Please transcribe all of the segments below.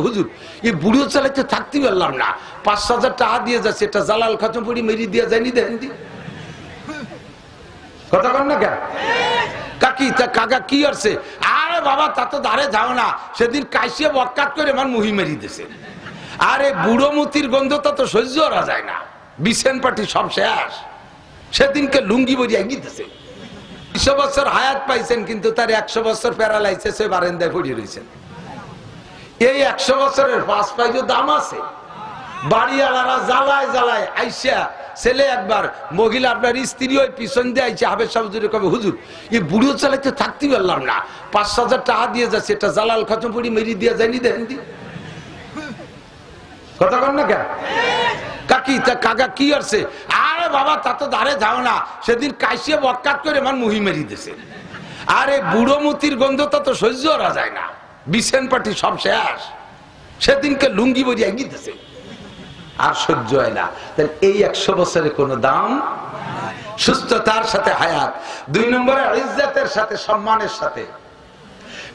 হুজুর এই বুড়ো চালাইতে থাকতে পারলাম না, ৫,০০০ টাকা দিয়ে যাচ্ছে, এটা জালাল খতম পড়ি মেরি দিয়ে যায়নি, দেখেন দি কথা কন না কেন কাকি তা কাকা কি করছে? আরে বাবা তা তো ধারে যাও না, সেদিন কাইসিয়ে বক্কাত করে আমার মুহি মেরি দিছে। আরে বুড়ো মুতির গন্ধটা তো সহ্য করা যায় না, বিছেন পাটি সব শেষ। সেদিনকে লুঙ্গি বরিয়া গিয়েছে। ২০০ বছর হায়াত পাইছেন, কিন্তু তার ১০০ বছর প্যারালাইসিস হয়ে বারান্দায় পড়ে রয়েছেন। এই ১০০ বছরের পাঁচ পাইজও দাম আছে। বাড়িওয়ালারা জ্বালায় জ্বালায় আইসা ছেলে একবার, মহিলা আপনার স্ত্রী ওই পিছন দিয়ে আইসা হাবের সাবজুরে কবে হুজুর এই বুড়ো চালাইতে থাকতে পারলাম না, ৫,০০০ টাকা দিয়ে যাচ্ছে, এটা জালাল খতম পড়ি মেরি দিয়ে যায়নি, দেখেন দি কথা কন না কেন কাকি তা কাকা কি করছে? আরে বাবা তা তো ধারে যাও না, সেদিন কাইসিয়ে বক্কাত করে আমার মুহি মেরি দিছে। আরে বুড়ো মুতির গন্ধটা তো সহ্য করা যায় না, বিছেন পাটি সব শেষ। সেদিনকে লুঙ্গি বরিয়া গিয়েছে, আর সহ্য হয় না। তাহলে এই ১০০ বছরের কোনো দাম, সুস্থতার সাথে হায়াত। ২ নম্বরে ইজ্জতের সাথে, সম্মানের সাথে।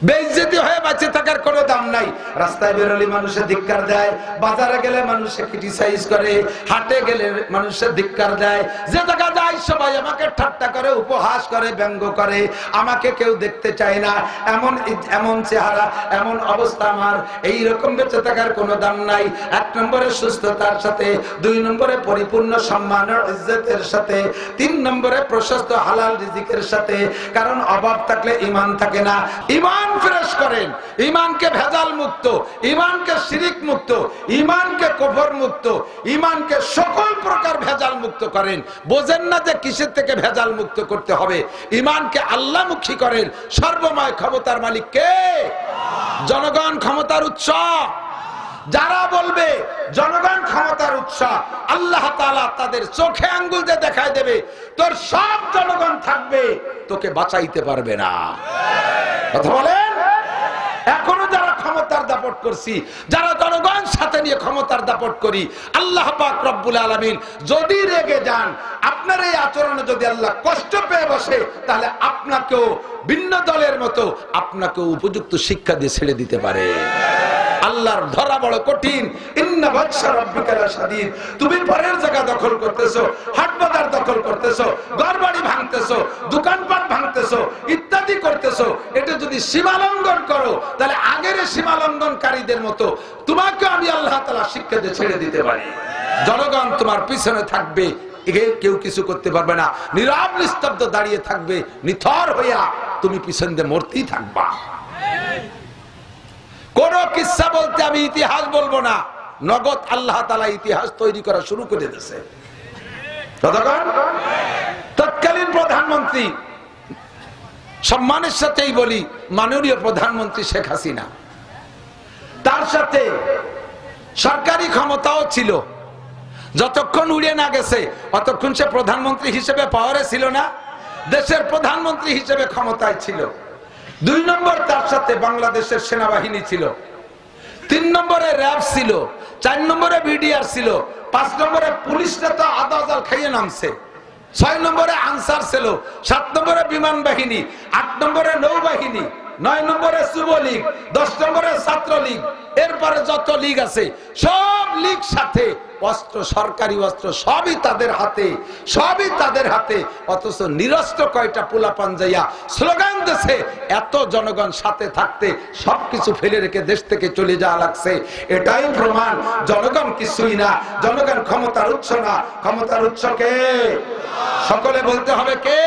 বেইজ্জতি হয়ে বেঁচে থাকার কোনো দাম নাই। রাস্তায় বেরোলে মানুষে ধিক্কার দেয়, বাজারে গেলে মানুষে ক্রিটিসাইজ করে, হাটে গেলে মানুষে ধিক্কার দেয়, যে জায়গা যায় সবাই আমাকে ঠাট্টা করে, উপহাস করে, ব্যঙ্গ করে, আমাকে কেউ দেখতে চায় না, এমন এমন চেহারা, এমন অবস্থা আমার। এই রকম বেঁচে থাকার কোনো দাম নাই। ১ নম্বরে সুস্থতার সাথে, ২ নম্বরে পরিপূর্ণ সম্মান ও ইজ্জতের সাথে, ৩ নম্বরে প্রশস্ত হালাল রিজিকের সাথে। কারণ অভাব থাকলে ঈমান থাকে না। ঈমান ফ্রেশ করেন, ঈমানকে ভেজাল মুক্ত, ঈমানকে শিরিক মুক্ত, ঈমানকে কুফর মুক্ত, ঈমানকে সকল প্রকার ভেজাল মুক্ত করেন। বোঝেন না যে কিসের থেকে ভেজাল মুক্ত করতে হবে? ঈমানকে আল্লাহমুখী করেন। সর্বময় ক্ষমতার মালিক কে? জনগণ ক্ষমতার উৎস। যারা বলবে জনগণ ক্ষমতার উৎস, আল্লাহ তাআলা তাদের চোখে আঙ্গুল দিয়ে দেখায় দেবে, তোর সব জনগণ থাকবে, তোকে বাঁচাইতে পারবে না। কথা বলেন। এখনো যারা ক্ষমতার দাপট করছি, যারা জনগণ সাথে নিয়ে ক্ষমতার দাপট করি, আল্লাহ পাক রব্বুল আলামিন যদি রেগে যান, আপনার এই আচরণে যদি আল্লাহ কষ্ট পেয়ে বসে, তাহলে আপনাকেও ভিন্ন দলের মতো আপনাকেও উপযুক্ত শিক্ষা দিয়ে ছেড়ে দিতে পারে। আল্লাহর ধরা বড় কঠিন। ইন্না বাতশা রাব্বিকা লাশাদীদ। তুমি পরের জায়গা দখল করতেছো, হাট বাজার দখল করতেছো, ঘরবাড়ি ভাঙতেছো, দোকানপাট ভাঙতেছো, ইত্যাদি করতেছো। এটা যদি সীমালঙ্ঘন করো, তাহলে আগের সীমালঙ্ঘনকারীদের মতো তোমাকে আমি আল্লাহ তাআলা শিক্ষা দিয়ে ছেড়ে দিতে পারি। জনগণ তোমার পিছনে থাকবে, কেউ কিছু করতে পারবে না। নীরব নিস্তব্ধ দাঁড়িয়ে থাকবে, নিথর হইয়া তুমি পিছন দিয়ে মরতেই থাকবা। কোন কিসসা বলতে আমি ইতিহাস বলবো না, নগদ আল্লাহ তাআলা ইতিহাস তৈরি করা শুরু করে দিয়েছে। তৎকালীন প্রধানমন্ত্রী, সম্মানের সাথেই বলি, মাননীয় প্রধানমন্ত্রী শেখ হাসিনা, তার সাথে সরকারি ক্ষমতাও ছিল। যতক্ষণ উড়ে না গেছে অতক্ষণ সে প্রধানমন্ত্রী হিসেবে পাওয়ারে ছিল না, দেশের প্রধানমন্ত্রী হিসেবে ক্ষমতায় ছিল। ২ নম্বর তার সাথে বাংলাদেশের সেনাবাহিনী ছিল, ৩ নম্বরে র্যাব ছিল, ৪ নম্বরে বিডিআর ছিল, ৫ নম্বরে পুলিশরা তো আদাজাল খাইয়ে নামছে, ৬ নম্বরে আনসার ছিল, ৭ নম্বরে বিমান বাহিনী, ৮ নম্বরে নৌবাহিনী, ৯ নম্বরে যুবলীগ, ১০ নম্বরে ছাত্রলীগ, এরপরে যত লীগ আছে সব লীগ সাথে অস্ত্র, সরকারি অস্ত্র সবই তাদের হাতে, সবই তাদের হাতে। অথচ নিরস্ত্র কয়টা পোলাপান যাইয়া স্লোগান দিছে, এত জনগণ সাথে থাকতে সবকিছু ফেলে রেখে দেশ থেকে চলে যাওয়া লাগছে। এটাই প্রমাণ জনগণ কিছুই না, জনগণ ক্ষমতার উৎস না। ক্ষমতার উৎস কে? সকলে বলতে হবে কে?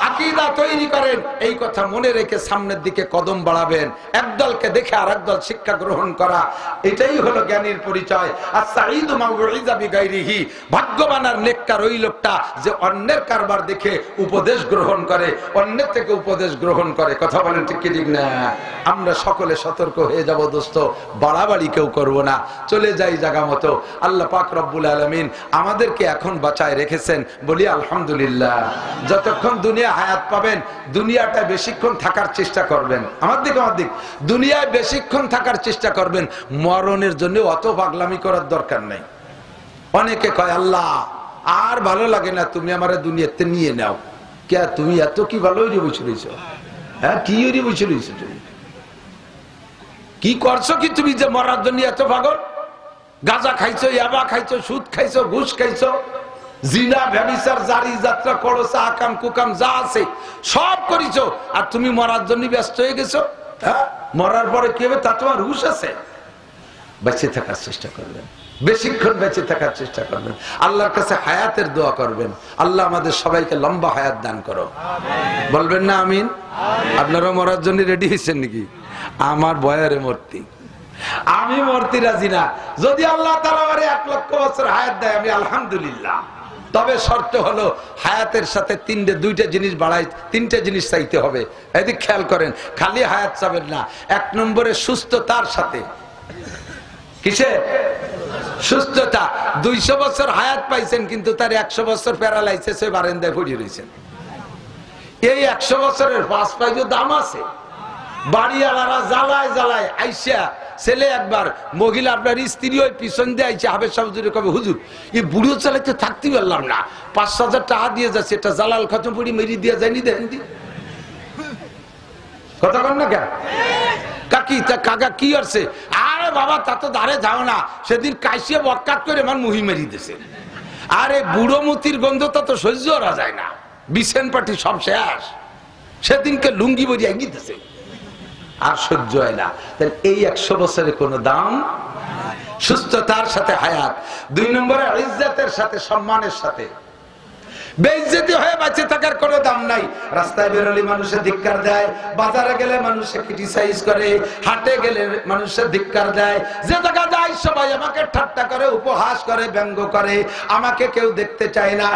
আকীদা তৈরি করেন, এই কথা মনে রেখে সামনের দিকে কদম বাড়াবেন। একদলকে দেখে আরেক দল শিক্ষা গ্রহণ করা, এটাই হলো জ্ঞানীর পরিচয়। আস-সাঈদু মান উইযা বিগাইরিহি। ভাগ্যবান আর নেককার ওই লোকটা যে অন্যের কারবার দেখে উপদেশ গ্রহণ করে, অন্যের থেকে উপদেশ গ্রহণ করে। কথা বলেন ঠিক কি ঠিক না? আমরা সকলে সতর্ক হয়ে যাব দোস্ত, বাড়াবাড়ি কেউ করব না, চলে যাই জায়গা মতো। আল্লাহ পাক রব্বুল আলামিন আমাদেরকে এখন বাঁচায় রেখেছেন, বলি আলহামদুলিল্লাহ। যতক্ষণ দুনিয়া হায়াত পাবেন, দুনিয়াটা বেশিক্ষণ থাকার চেষ্টা করবেন। আমার দিক দুনিয়ায় বেশিক্ষণ থাকার চেষ্টা করবেন। মরণের জন্য অত পাগলামি করার দরকার নাই। অনেকে কয় আল্লাহ আর ভালো লাগে না, তুমি আমার দুনিয়াতে নিয়ে নাও। কে তুমি এত কি ভালো বসে রয়েছ? হ্যাঁ, কি বসে রয়েছ তুমি? কি করছো কি তুমি যে মরার জন্য এত পাগল? গাঁজা খাইছো, ইয়াবা খাইছো, সুদ খাইছো, ঘুষ খাইছো, জিনা ব্যভিচার জারি যাত্রা করছো, আকাম কুকাম যা আছে সব করিছো, আর তুমি মরার জন্য ব্যস্ত হয়ে গেছো। হ্যাঁ, মরার পরে কি হবে তা তোমার হুঁশ আছে? বেঁচে থাকার চেষ্টা করবেন, বেশিক্ষণ বেঁচে থাকার চেষ্টা করবেন, আল্লাহর কাছে হায়াতের দোয়া করবেন। আল্লাহ আমাদের সবাইকে লম্বা হায়াত দান করো, বলবেন না আমিন? আপনারা মরার জন্য রেডি হয়েছেন নাকি? আমার বয়ারে মূর্তি, আমি মরতে রাজি না। যদি আল্লাহ তাআলা আমারে 1 লক্ষ বছর হায়াত দেয় আমি আলহামদুলিল্লাহ। তবে শর্ত হলো হায়াতের সাথে দুইটা জিনিস বাড়াই, 3টে জিনিস চাইতে হবে। এদিক খেয়াল করেন, খালি হায়াত চাবেন না। 1 নম্বরে সুস্থতার সাথে। কিসে? সুস্থতা। 200 বছর হায়াত পাইছেন কিন্তু তার 100 বছর প্যারালাইসিস হয়ে বারান্দায় পড়ে রয়েছেন। এই 100 বছরের পাঁচ পাইজো দাম আছে। বাড়িওয়ালারা জ্বালায় জ্বালায় আইসা, ছেলে একবার, মহিলা আপনার স্ত্রী ওই পিছন দিয়ে আইসা হাবের সাহুজুরে কবে, হুজুর এই বুড়ো চালাইতে থাকতে পারলাম না, 5,000 টাকা দিয়ে যাচ্ছে, এটা জালাল খতম পড়ি মেরি দিয়ে যায়নি, দেন দি কথা কন না কেন? কাকি তা কাকা কি করছে? আরে বাবা তা তো দাঁড়ে যাও না, সেদিন কাইসিয়ে বক্কাত করে আমার মুহি মেরি দিছে। আরে বুড়ো মুতির গন্ধ তো সহ্য করা যায় না, বিছেন পাটি সব শেষ, সেদিনকে লুঙ্গি বরিয়া গিয়েছে, আর সহ্য হয় না। তাহলে এই 100 বছরের কোনো দাম? সুস্থতার সাথে হায়াত। 2 নম্বরে ইজ্জতের সাথে, সম্মানের সাথে। বেইজ্জতি হয়ে বেঁচে থাকার কোনো দাম নাই। রাস্তায় বেরোলে মানুষে ধিক্কার দেয়, বাজারে গেলে মানুষে ক্রিটিসাইজ করে, হাটে গেলে মানুষে ধিক্কার দেয়, যে জায়গা যায় সবাই আমাকে ঠাট্টা করে, উপহাস করে, ব্যঙ্গ করে, আমাকে কেউ দেখতে চায় না,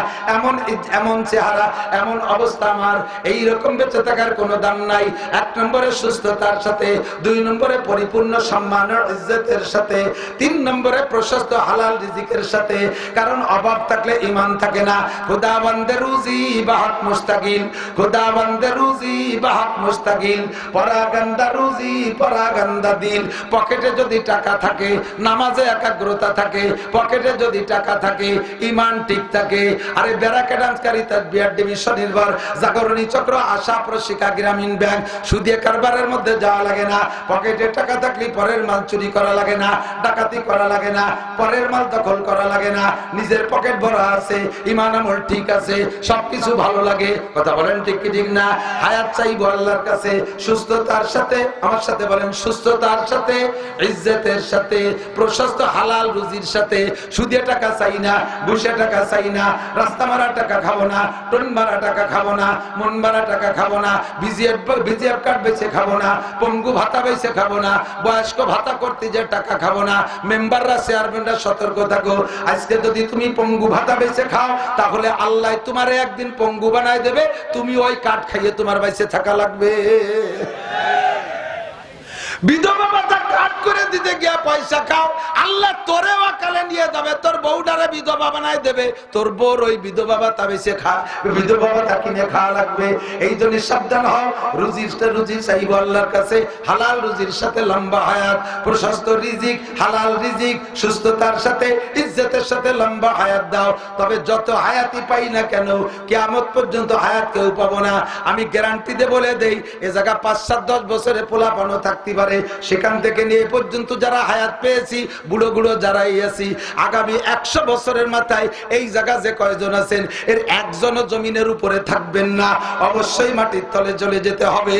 এমন চেহারা, এমন অবস্থা আমার। এই রকম বেঁচে থাকার কোনো দাম নাই। 1 নম্বরে সুস্থতার সাথে, 2 নম্বরে পরিপূর্ণ সম্মান ও ইজ্জতের সাথে, 3 নম্বরে প্রশস্ত হালাল রিজিকের সাথে। কারণ অভাব থাকলে ঈমান থাকে না। খোদা বান্দে রুজি বাহাত মুস্তাকিল, খোদা বান্দে রুজি বাহাত মুস্তাকিল, পরাগন্দা রুজি পরাগন্দা দিল। পকেটে যদি টাকা থাকে, নামাজে একাগ্রতা থাকে, পকেটে যদি টাকা থাকে, ঈমান ঠিক থাকে। আরে ব্যারাকে ডান্সকারী তাসবিহার ডিভিশন নির্ভর জাগরণী চক্র, আশা প্রশিকা গ্রামীণ ব্যাংক, সুদে কারবারের মধ্যে যাওয়া লাগে না। পকেটে টাকা থাকলে পরের মাল চুরি করা লাগে না, ডাকাতি করা লাগে না, পরের মাল দখল করা লাগে না, নিজের পকেট ভরা আছে, ঈমান আমল ঠিক আছে, সবকিছু ভালো লাগে। কথা বলেন ঠিক কি ঠিক না? হায়াত চাইবো আল্লাহর কাছে সুস্থতার সাথে। আমার সাথে বলেন, সুস্থতার সাথে, ইজ্জতের সাথে, প্রশস্ত হালাল রুজির সাথে। সুদে টাকা চাই না, ঘুষে টাকা চাই না, রাস্তা মারা টাকা খাবো না, টন মারা টাকা খাবো না, মন মারা টাকা খাবো না, বিজিএফ কার্ড বেচে খাবো না, পঙ্গু ভাতা বেচে খাবো না, বয়স্ক ভাতা করতে যে টাকা খাবো না। মেম্বাররা, চেয়ারম্যানরা সতর্ক থাকো। আজকে যদি তুমি পঙ্গু ভাতা বেচে খাও, তাহলে আল্লাহ তোমারে একদিন পঙ্গু বানায় দেবে, তুমি ওই কাঠ খাইয়ে তোমার বাইসে থাকা লাগবে। বিধবা ভাতা কাট করে দিতে গিয়া পয়সা খাও, আল্লাহ তোরে ওয়াকালে নিয়ে যাবে, তোর বউডারে বিধবা বানায় দেবে, তোর বউর ওই বিধবা ভাতা বেচে খা, বিধবা ভাতা কিনে খাওয়া লাগবে। এই জন্য সাবধান হও, রুজি চাইবো আল্লাহর কাছে, হালাল রুজির সাথে লম্বা হায়াত, প্রশস্ত রিজিক, হালাল রিজিক, সুস্থতার সাথে, ইজ্জতের সাথে লম্বা হায়াত দাও। তবে যত হায়াতই পাই না কেন, কিয়ামত পর্যন্ত হায়াত কেউ পাবো না। আমি গ্যারান্টি দিয়ে বলে দেই, এ জায়গা 5, 7, 10 বছরে পোলাপানো থাকতে পারে। সেখান থেকে নিয়ে পর্যন্ত যারা হায়াত পেয়েছি, বুড়ো বুড়ো যারাই আছি, আগামী 100 বছরের মাথায় এই জায়গা যে কয়জন আছেন, এর একজনও জমিনের উপরে থাকবেন না, অবশ্যই মাটির তলে চলে যেতে হবে।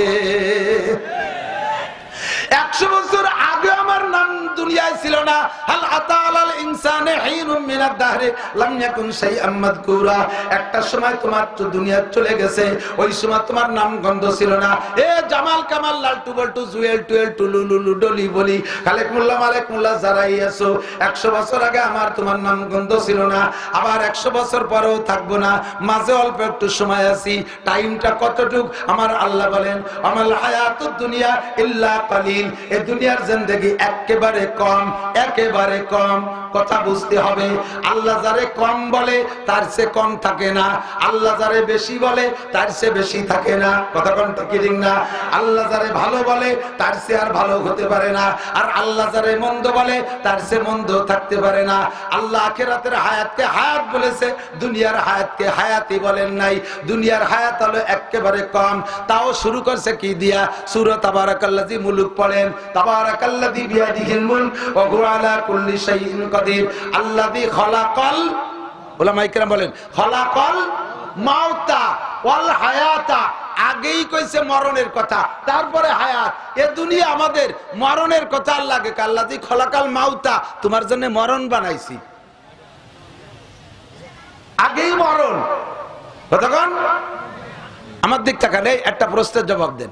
100 বছর আগে আমার নাম দুনিয়ায় ছিল না। হাল আতা আলাল ইনসানে হিনুম মিনাদ দাহরি লাম ইয়াকুন শাইআম মাযকুরা। একটা সময় তোমার তো দুনিয়া চলে গেছে, ওই সময় তোমার নাম গন্ধ ছিল না। এ জামাল কামাল লালটু বল্টু জুয়েল টুয়েল টুলুলুলু ডলি বলি খালেক মোল্লা মালেক মোল্লা যারাই আছো, 100 বছর আগে আমার তোমার নাম গন্ধ ছিল না, আবার 100 বছর পরেও থাকবো না, মাঝে অল্প একটু সময় আছি। টাইমটা কতটুক আমার আল্লাহ বলেন, আমাল হায়াতুদ দুনিয়া ইল্লা কালিল। এই দুনিয়ার জিন্দেগি একেবারে কম, একেবারে কম। কথা বুঝতে হবে। আল্লাহ যারে কম বলে তার চেয়ে কম থাকে না, আল্লাহ যারে বেশি বলে তার চেয়ে বেশি থাকে না। কথা কোন ঠিক না? আল্লাহ যারে ভালো বলে তার চেয়ে আর ভালো হতে পারে না, আর আল্লাহ যারে মন্দ বলে তার চেয়ে মন্দ থাকতে পারে না। আল্লাহ আখিরাতের হায়াতকে হায়াত বলেছে, দুনিয়ার হায়াতকে হায়াতই বলেন নাই। দুনিয়ার হায়াত হলো একেবারে কম, তাও শুরু করছে কি দিয়া? সূরা তাবারাকাল্লাযী মুলুক পড়েন, তাবারাকাল্লাযী বিয়াদিহিল মুলক ওয়া হুয়া আলা কুল্লি শাইইন কাদির আল্লাযী খালাকাল, উলামায়ে কেরাম বলেন খালাকাল মাউতা ওয়াল হায়াতা। আগেই কইছে মরণের কথা, তারপরে হায়াত। এ দুনিয়া আমাদের মরণের কথা আল্লাহকে আল্লাযী খালাকাল মাউতা, তোমার জন্য মরণ বানাইছি। আগেই মরণ। কতক্ষণ আমার দিক তাকালে একটা প্রশ্নের জবাব দেন,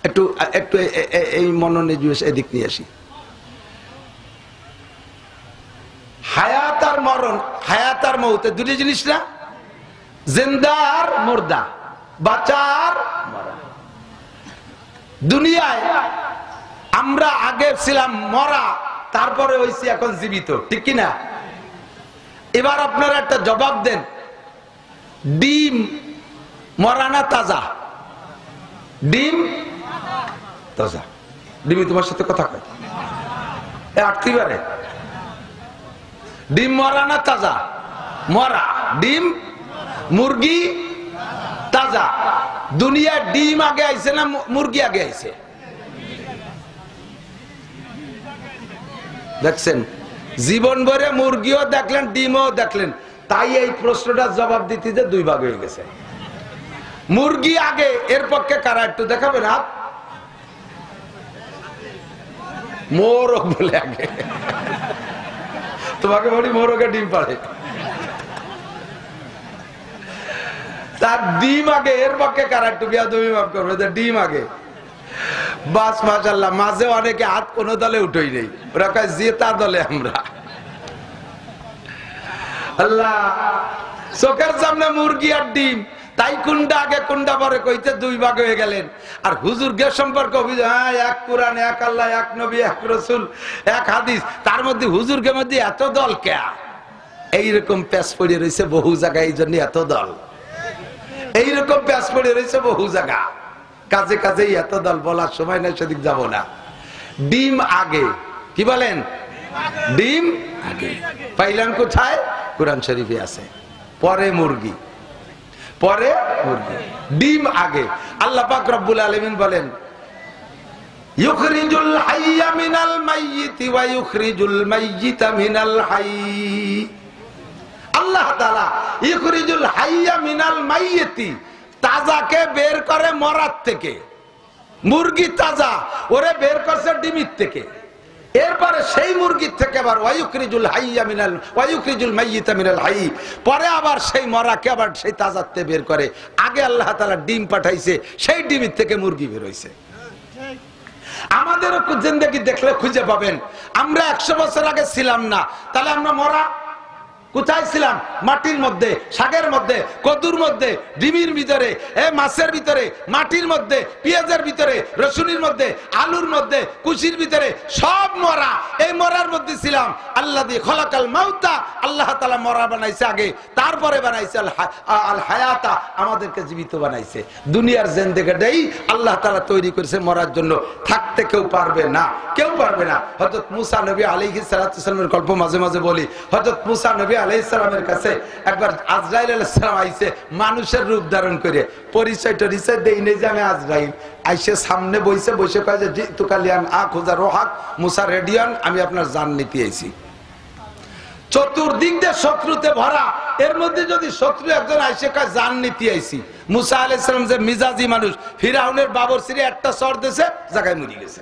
একটু একটু এই মনোনিবেশ এদিক নিয়ে আসি। হায়াত আর মরণ, হায়াত আর মৌত দুটি জিনিস না? জিন্দা আর মুর্দা, বাঁচার মরা। দুনিয়ায় আমরা আগে ছিলাম মরা, তারপরে হইছি এখন জীবিত, ঠিক কিনা? এবার আপনারা একটা জবাব দেন, ডিম মরা না তাজা? ডিম তাজা। ডিমি তোমার সাথে কথা কয় আটতে পারে? ডিম মরা না তাজা? মরা। ডিম মুরগি তাজা। দুনিয়া ডিম আগে আইছে না মুরগি আগে আইছে? দেখছেন, জীবন ভরে মুরগিও দেখলেন, ডিমও দেখলেন, তাই এই প্রশ্নটা জবাব দিতে যে দুই ভাগ হয়ে গেছে। মুরগি আগে, এর পক্ষে কারা একটু দেখাবেন হাত? মোরগ বলে আগে, তোমাকে বলি মোরগে ডিম পাড়ে, তার ডিম আগে, এর পক্ষে কারা একটু বিয়াদবি মাফ করবে, ডিম আগে। বাস মাশাআল্লাহ, মাঝে অনেকে হাত কোন দলে উঠেই নেই, ওরা কয় জেতা দলে আমরা। আল্লাহ, চোখের সামনে মুরগি আর ডিম, তাই কোনটা আগে কোনটা পরে কইতে দুই ভাগ হয়ে গেলেন। আর হুজুর গে সম্পর্কে অভিযোগ, হ্যাঁ এক কোরআন, এক আল্লাহ, এক নবী, এক রাসূল, এক হাদিস, তার মধ্যে হুজুরকে মধ্যে এত দল কে? এইরকম প্যাচ পড়ে রয়েছে বহু জায়গায়, এই জন্য এত দল। এইরকম প্যাচ পড়ে রয়েছে বহু জায়গা, কাজে কাজেই এত দল। বলার সময় নাই, সেদিক যাব না। ডিম আগে, কি বলেন? ডিম আগে। পাইলেন কোথায়? কোরআন শরীফে আছে। পরে মুরগি, পরে মুরগি, ডিম আগে। আল্লাহ পাক রব্বুল আলামিন বলেন, ইউখরিজুল হাইয়া মিনাল মাইয়িতি ওয়া ইউখরিজুল মাইয়িতা মিনাল হাইয়্যি। আল্লাহ তাআলা ইউখরিজুল হাইয়া মিনাল মাইয়িতি, তাজাকে বের করে মরার থেকে। মুরগি তাজা, ওরে বের করছে ডিমির থেকে। এরপরে সেই মুরগির থেকে আবার ওয়ায়ুখরিজুল হাইয়া মিনাল ওয়ায়ুখরিজুল মাইয়িতা মিনাল হাইয়্যি, পরে আবার সেই মরাকে আবার সেই তাজাতে বের করে। আগে আল্লাহ তাআলা ডিম পাঠাইছে, সেই ডিমের থেকে মুরগি বের হইছে। আমাদেরও জিন্দেগি দেখলে খুঁজে পাবেন, আমরা 100 বছর আগে ছিলাম না, তাহলে আমরা মরা। কোথায় ছিলাম? মাটির মধ্যে, শাকের মধ্যে, কদুর মধ্যে, ডিমির ভিতরে, মাছের ভিতরে, মাটির মধ্যে, পেঁয়াজের ভিতরে, রসুনের মধ্যে, আলুর মধ্যে, কুশির ভিতরে, সব মরা। এই মরার মধ্যে ছিলাম। আল্লাহ দিয়ে খলাকাল মাউতা, আল্লাহ তাআলা মরা বানাইছে আগে, তারপরে বানাইছে আল হায়াতা, আমাদেরকে জীবিত বানাইছে। দুনিয়ার জিন্দেগিটাই আল্লাহ তাআলা তৈরি করেছে মরার জন্য। থাকতে কেউ পারবে না, কেউ পারবে না। হযরত মুসা নবী আলাইহিস সালাতু ওয়াসসালামের গল্প মাঝে মাঝে বলি। হযরত মুসা নবী আলাইহিস সালামের কাছে একবার আজরাইল আলাইহিস সালাম আইছে মানুষের রূপ ধারণ করে। পরিচয়টা রিসার্চ দেই নেই যে আমি আজরাইল। আইসে সামনে বসে বসে কয় যে জিতু কালিয়ান আখুজা রোহাক মুসা রেডিয়ান, আমি আপনার জান নিতে আইছি। চতুর্দিক দিয়ে শত্রুতে ভরা, এর মধ্যে যদি শত্রু একজন আইসে কয় জান নিতে আইছি। মুসা আলাইহিস সালাম যে মিজাজি মানুষ, ফিরাউনের বাবরসিরে একটা চর দিয়েছে, জায়গায় মরে গেছে।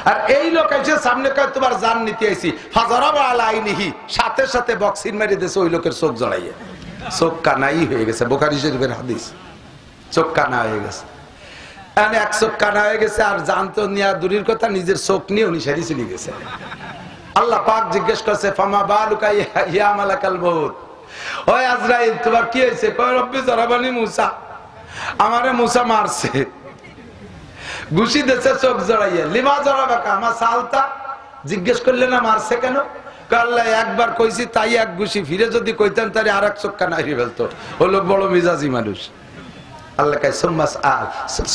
আর এই লোক এসে সামনে কয় তোমার জান নিতে আইছি, ফাজারাবা আলা আইনিহি, সাথে সাথে বক্সিন মেরে দিয়েছে ওই লোকের চোখ জড়াইয়ে। চোখ কানাই হয়ে গেছে, বুখারী শরীফের হাদিস। চোখ কানা হয়ে গেছে, এক চোখ কানা হয়ে গেছে, আর জান তো নেওয়া দূরের কথা, নিজের চোখ নিয়ে উনি সারি চলে গেছে। আল্লাহ পাক জিজ্ঞেস করছে, ফামা বালুকা ইয়া মালাকাল মউত, ওই আজরাইল তোমার কি হয়েছে? কয় রব্বি জরাবানি মুসা, আমারে মুসা মারছে, ঘুষি দিয়েছে চোখ জড়াইয়া। লিমা জড়াবাকা আমার সালতা, জিজ্ঞেস করলে না মারছে কেন? আল্লাহ একবার কইছি তাই এক ঘুষি, ফিরে যদি কইতেন তাহলে আর এক চক্কা নাড়িয়ে ফেলতো। হলো বড় মিজাজি মানুষ। আল্লাহ কয়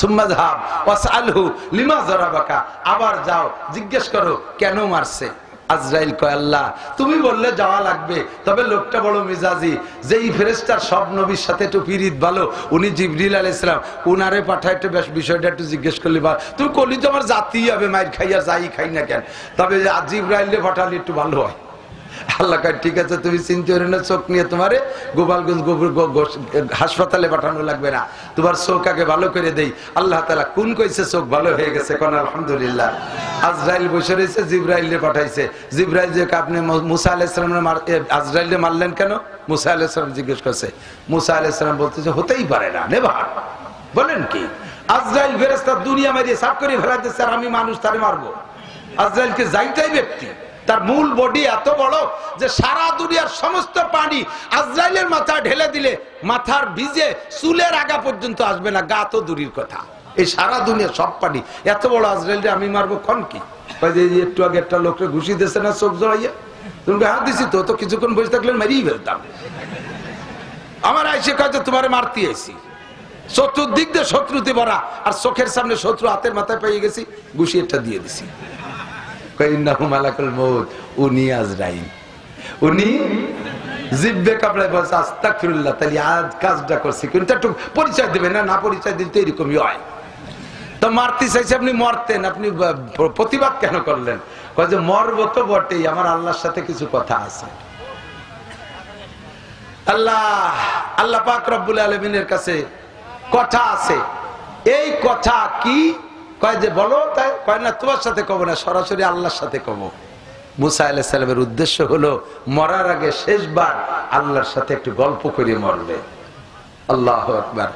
সুম্মা যাহাব ওয়াসআলহু লিমা যারাবাকা, আবার যাও জিজ্ঞেস করো কেন মারছে। আজরাইল কয় আল্লাহ তুমি বললে যাওয়া লাগবে, তবে লোকটা বড় মিজাজি, যেই ফেরেশতার সব নবীর সাথে একটু পিরিত ভালো, উনি জিবরিল আলাইহিস সালাম, উনারে পাঠায় একটু বেশ বিষয়টা একটু জিজ্ঞেস করলে বা তুমি কলি তো আমার জাতিই হবে, মাইর খাইয়া যাই খাই না কেন, তবে জিবরাইলে পাঠালে একটু ভালো হয়। আল্লাহ কয় ঠিক আছে, তুমি চিন্তা করো না, চোখ নিয়ে তোমারে গোপালগঞ্জ হাসপাতালে পাঠানো লাগবে না, তোমার চোখ আগে ভালো করে দেই। আল্লাহ তাআলা কোন কইছে চোখ ভালো হয়ে গেছে, কোন আলহামদুলিল্লাহ। আজরাইল বসে রয়েছে, জিবরাইলে পাঠাইছে। জিবরাইল যে আপনি মুসা আলাইহিস সালামের আজরাইলে মারলেন কেন? মুসা আলাইহিস সালাম জিজ্ঞেস করছে। মুসা আলাইহিস সালাম বলতেছে হতেই পারে না, নেভার। বলেন কি? আজরাইল ফেরেশতা দুনিয়া মারিয়ে সাফ করে ফেলাতে, স্যার আমি মানুষ তারে মারবো? আজরাইলকে যাইতাই ব্যক্তি, তার মূল বডি এত বড় যে সারা দুনিয়ার সমস্ত পানি আজরাইলের মাথায় ঢেলে দিলে মাথার ভিজে চুলের আগা পর্যন্ত আসবে না, গা তো দূরের কথা, এই সারা দুনিয়ার সব পানি এত বড় আজরাইলরে আমি মারবো কোন কি? একটু আগে একটা লোককে ঘুষি দিয়েছে না চোখ জড়াইয়া, তুমি হাত দিছি তো কিছুক্ষণ বসে থাকলে মারিয়ে ফেলতাম। আমার আইসে কাজে তোমারে মারতে আইছি, চতুর্দিক দিয়ে শত্রুতে ভরা, আর চোখের সামনে শত্রু হাতের মাথায় পেয়ে গেছি, ঘুষি একটা দিয়ে দিছি। উনি আজরাইল, উনি জিব্বে কাপড়ায় বলছে আস্তাগফিরুল্লাহ, তাহলে আজ কাজটা করছি, কিন্তু একটু পরিচয় দেবে না, না পরিচয় দিতে এরকমই হয়। তো মারতে চাইছে, আপনি মরতেন, আপনি প্রতিবাদ কেন করলেন? কয় যে মরব তো বটেই, আমার আল্লাহর সাথে কিছু কথা আছে। আল্লাহ পাক রব্বুল আলামিনের কাছে কথা আছে। এই কথা কি? কয় যে বলো, তাই কয় না তোমার সাথে কব না, সরাসরি আল্লাহর সাথে কব। মুসা আলাইহিস সালামের উদ্দেশ্য হলো মরার আগে শেষবার আল্লাহর সাথে একটু গল্প করে মরবে। আল্লাহু আকবার।